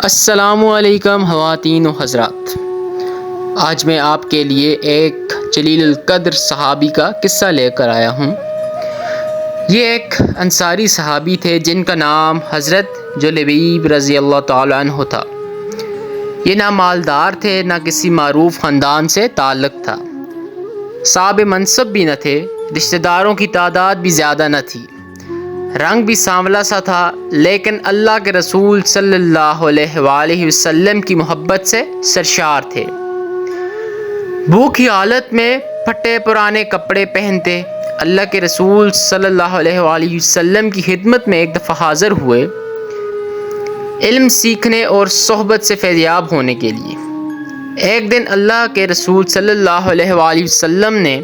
السلام علیکم خواتین و حضرات، آج میں آپ کے لیے ایک جلیل القدر صحابی کا قصہ لے کر آیا ہوں۔ یہ ایک انصاری صحابی تھے جن کا نام حضرت جلیبیب رضی اللہ تعالیٰ عنہ تھا۔ یہ نہ مالدار تھے نہ کسی معروف خاندان سے تعلق تھا، صاحب منصب بھی نہ تھے، رشتہ داروں کی تعداد بھی زیادہ نہ تھی، رنگ بھی سانولا سا تھا، لیکن اللہ کے رسول صلی اللہ علیہ وآلہ وسلم کی محبت سے سرشار تھے۔ بھوک کی حالت میں پھٹے پرانے کپڑے پہنتے اللہ کے رسول صلی اللہ علیہ وآلہ وسلم کی خدمت میں ایک دفعہ حاضر ہوئے، علم سیکھنے اور صحبت سے فیضیاب ہونے کے لیے۔ ایک دن اللہ کے رسول صلی اللہ علیہ وآلہ وسلم نے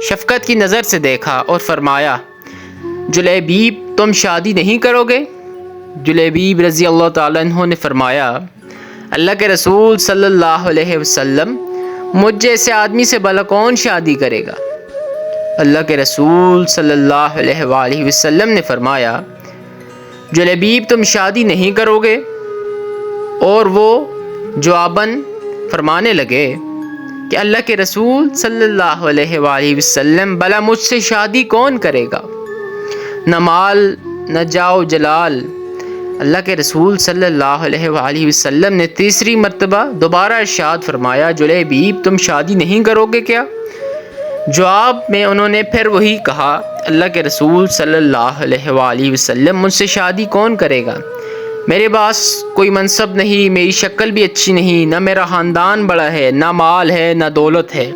شفقت کی نظر سے دیکھا اور فرمایا، جلیبیب تم شادی نہیں کرو گے؟ جلیبیب رضی اللہ تعالیٰ عنہ نے فرمایا، اللہ کے رسول صلی اللہ علیہ وسلم مجھ جیسے آدمی سے بھلا کون شادی کرے گا؟ اللہ کے رسول صلی اللہ علیہ وآلہ وسلم نے فرمایا، جلیبیب تم شادی نہیں کرو گے؟ اور وہ جواباً فرمانے لگے کہ اللہ کے رسول صلی اللہ علیہ وآلہ وسلم بھلا مجھ سے شادی کون کرے گا؟ نہ مال نہ جاؤ جلال۔ اللہ کے رسول صلی اللہ علیہ وآلہ وسلم نے تیسری مرتبہ دوبارہ ارشاد فرمایا، جلیبیب تم شادی نہیں کرو گے کیا؟ جواب میں انہوں نے پھر وہی کہا، اللہ کے رسول صلی اللہ علیہ وآلہ وسلم مجھ سے شادی کون کرے گا؟ میرے پاس کوئی منصب نہیں، میری شکل بھی اچھی نہیں، نہ میرا خاندان بڑا ہے، نہ مال ہے نہ دولت ہے۔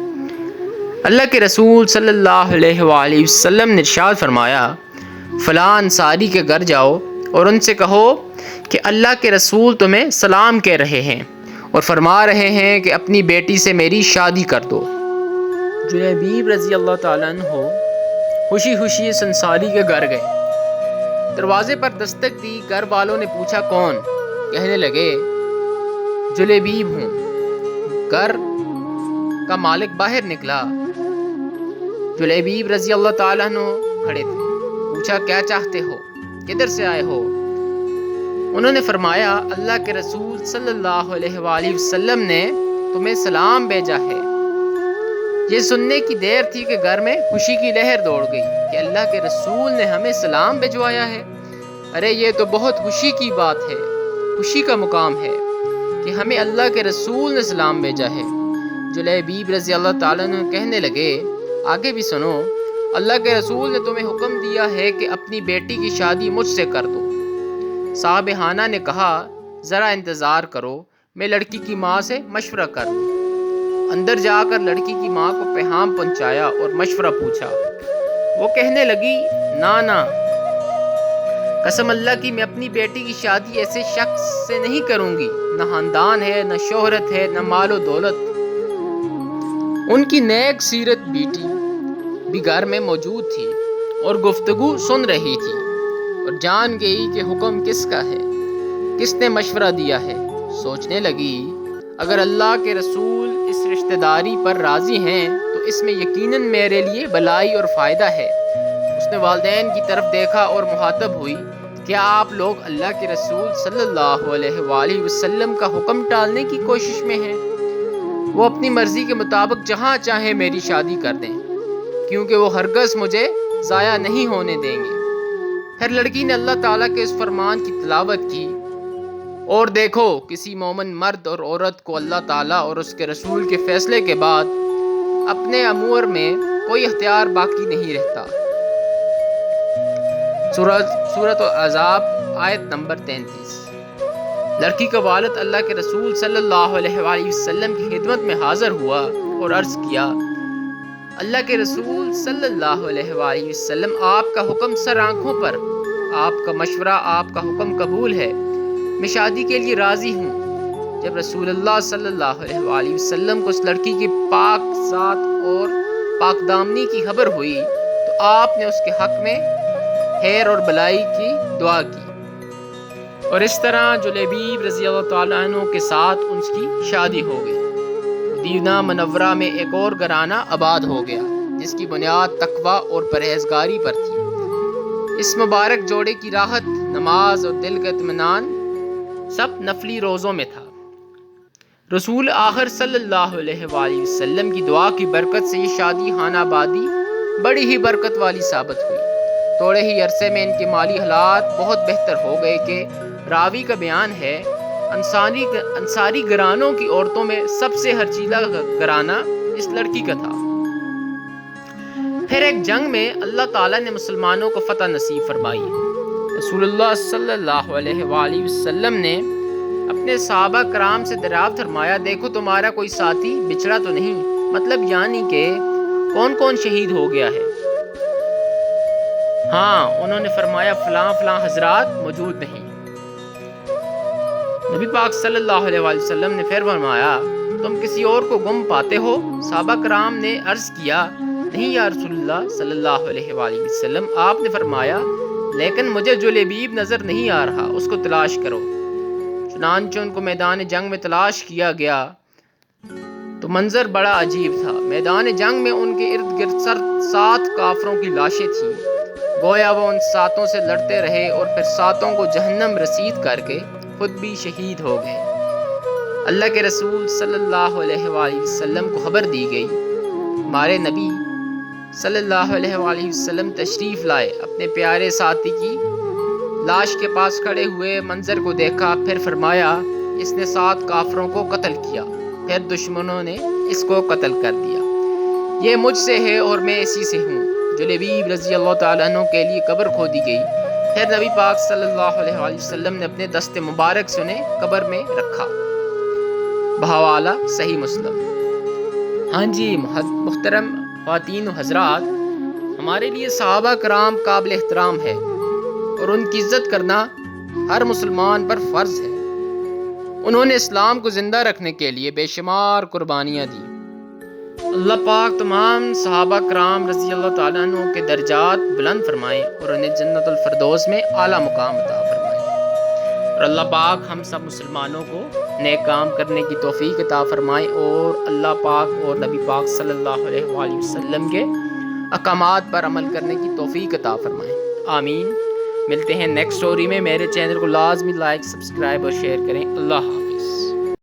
اللہ کے رسول صلی اللہ علیہ وآلہ وسلم نے ارشاد فرمایا، فلاں انصاری کے گھر جاؤ اور ان سے کہو کہ اللہ کے رسول تمہیں سلام کہہ رہے ہیں اور فرما رہے ہیں کہ اپنی بیٹی سے میری شادی کر دو۔ جلیبیب رضی اللہ تعالیٰ عنہ خوشی خوشی اس انصاری کے گھر گئے، دروازے پر دستک دی، گھر والوں نے پوچھا کون؟ کہنے لگے جلیبیب ہوں۔ گھر کا مالک باہر نکلا، جلیبیب رضی اللہ تعالیٰ عنہ کھڑے تھے، پوچھا کیا چاہتے ہو، کدھر سے آئے ہو؟ انہوں نے فرمایا، اللہ کے رسول صلی اللہ علیہ وآلہ وسلم نے تمہیں سلام بھیجا ہے۔ یہ سننے کی دیر تھی کہ گھر میں خوشی کی لہر دوڑ گئی کہ اللہ کے رسول نے ہمیں سلام بھجوایا ہے۔ ارے یہ تو بہت خوشی کی بات ہے، خوشی کا مقام ہے کہ ہمیں اللہ کے رسول نے سلام بھیجا ہے۔ جلیبیب رضی اللہ تعالیٰ عنہ کہنے لگے، آگے بھی سنو، اللہ کے رسول نے تمہیں حکم دیا ہے کہ اپنی بیٹی کی شادی مجھ سے کر دو۔ صاحب خانہ نے کہا، ذرا انتظار کرو، میں لڑکی کی ماں سے مشورہ کر لوں۔ اندر جا کر لڑکی کی ماں کو پیغام پہنچایا اور مشورہ پوچھا۔ وہ کہنے لگی، نہ قسم اللہ کی میں اپنی بیٹی کی شادی ایسے شخص سے نہیں کروں گی، نہ خاندان ہے نہ شہرت ہے نہ مال و دولت۔ ان کی نیک سیرت بیٹی بھی گھر میں موجود تھی اور گفتگو سن رہی تھی اور جان گئی کہ حکم کس کا ہے، کس نے مشورہ دیا ہے۔ سوچنے لگی، اگر اللہ کے رسول اس رشتہ داری پر راضی ہیں تو اس میں یقیناً میرے لیے بھلائی اور فائدہ ہے۔ اس نے والدین کی طرف دیکھا اور مخاطب ہوئی، کیا آپ لوگ اللہ کے رسول صلی اللہ علیہ وآلہ وسلم کا حکم ٹالنے کی کوشش میں ہیں؟ وہ اپنی مرضی کے مطابق جہاں چاہیں میری شادی کر دیں، کیونکہ وہ ہرگز مجھے ضائع نہیں ہونے دیں گے۔ پھر لڑکی نے اللہ تعالیٰ کے اس فرمان کی تلاوت کی، اور دیکھو کسی مومن مرد اور عورت کو اللہ تعالیٰ اور اس کے رسول کے فیصلے کے بعد اپنے امور میں کوئی اختیار باقی نہیں رہتا۔ سورۃ الاحزاب آیت نمبر 33۔ لڑکی کا والد اللہ کے رسول صلی اللہ علیہ وآلہ وسلم کی خدمت میں حاضر ہوا اور عرض کیا، اللہ کے رسول صلی اللہ علیہ وآلہ وسلم آپ کا حکم سر آنکھوں پر، آپ کا مشورہ، آپ کا حکم قبول ہے، میں شادی کے لیے راضی ہوں۔ جب رسول اللہ صلی اللہ علیہ وآلہ وسلم کو اس لڑکی کی پاک ذات اور پاک دامنی کی خبر ہوئی تو آپ نے اس کے حق میں خیر اور بھلائی کی دعا کی، اور اس طرح جلیبیب رضی اللہ تعالیٰ عنہ کے ساتھ ان کی شادی ہو گئی۔ مدینہ منورہ میں ایک اور گھرانہ آباد ہو گیا جس کی بنیاد تقویٰ اور پرہیزگاری پر تھی۔ اس مبارک جوڑے کی راحت، نماز اور دل کا اطمینان سب نفلی روزوں میں تھا۔ رسول آخر صلی اللہ علیہ وآلہ وسلم کی دعا کی برکت سے یہ شادی خانہ آبادی بڑی ہی برکت والی ثابت ہوئی۔ تھوڑے ہی عرصے میں ان کے مالی حالات بہت بہتر ہو گئے کہ راوی کا بیان ہے انصاری گھرانوں کی عورتوں میں سب سے ہرچیلا گھرانہ اس لڑکی کا تھا۔ پھر ایک جنگ میں اللہ تعالیٰ نے مسلمانوں کو فتح نصیب فرمائی۔ رسول اللہ صلی اللہ علیہ وآلہ وسلم نے اپنے صحابہ کرام سے دریافت فرمایا، دیکھو تمہارا کوئی ساتھی بچھڑا تو نہیں، مطلب یعنی کہ کون کون شہید ہو گیا ہے؟ ہاں، انہوں نے فرمایا فلاں فلاں حضرات موجود نہیں۔ نبی پاک صلی اللہ علیہ وآلہ وسلم نے پھر فرمایا، تم کسی اور کو گم پاتے ہو؟ صحابہ کرام نے عرض کیا، نہیں یا رسول اللہ صلی اللہ علیہ وآلہ وسلم۔ آپ نے فرمایا، لیکن مجھے جلیبیب نظر نہیں آ رہا، اس کو تلاش کرو۔ چنانچہ ان کو میدان جنگ میں تلاش کیا گیا تو منظر بڑا عجیب تھا۔ میدان جنگ میں ان کے ارد گرد 7 کافروں کی لاشیں تھیں۔ گویا وہ ان 7 سے لڑتے رہے اور پھر 7 کو جہنم رسید کر کے خود بھی شہید ہو گئے۔ اللہ کے رسول صلی اللہ علیہ وآلہ وسلم کو خبر دی گئی۔ ہمارے نبی صلی اللہ علیہ وآلہ وسلم تشریف لائے، اپنے پیارے ساتھی کی لاش کے پاس کھڑے ہوئے منظر کو دیکھا، پھر فرمایا، اس نے 7 کافروں کو قتل کیا، پھر دشمنوں نے اس کو قتل کر دیا۔ یہ مجھ سے ہے اور میں اسی سے ہوں۔ جلیبیب رضی اللہ تعالیٰ عنہ کے لیے قبر کھودی گئی۔ پھر نبی پاک صلی اللہ علیہ وآلہ وسلم نے اپنے دست مبارک سے انہیں قبر میں رکھا۔ بحوالہ صحیح مسلم۔ ہاں جی محترم خواتین و حضرات، ہمارے لیے صحابہ کرام قابل احترام ہے اور ان کی عزت کرنا ہر مسلمان پر فرض ہے۔ انہوں نے اسلام کو زندہ رکھنے کے لیے بے شمار قربانیاں دی۔ اللہ پاک تمام صحابہ کرام رضی اللہ تعالیٰ عنہ کے درجات بلند فرمائے اور انہیں جنت الفردوس میں اعلیٰ مقام عطا فرمائے، اور اللہ پاک ہم سب مسلمانوں کو نیک کام کرنے کی توفیق عطا فرمائے اور اللہ پاک اور نبی پاک صلی اللہ علیہ وآلہ وسلم کے احکامات پر عمل کرنے کی توفیق عطا فرمائے، آمین۔ ملتے ہیں نیکسٹ سٹوری میں۔ میرے چینل کو لازمی لائک، سبسکرائب اور شیئر کریں۔ اللہ حافظ۔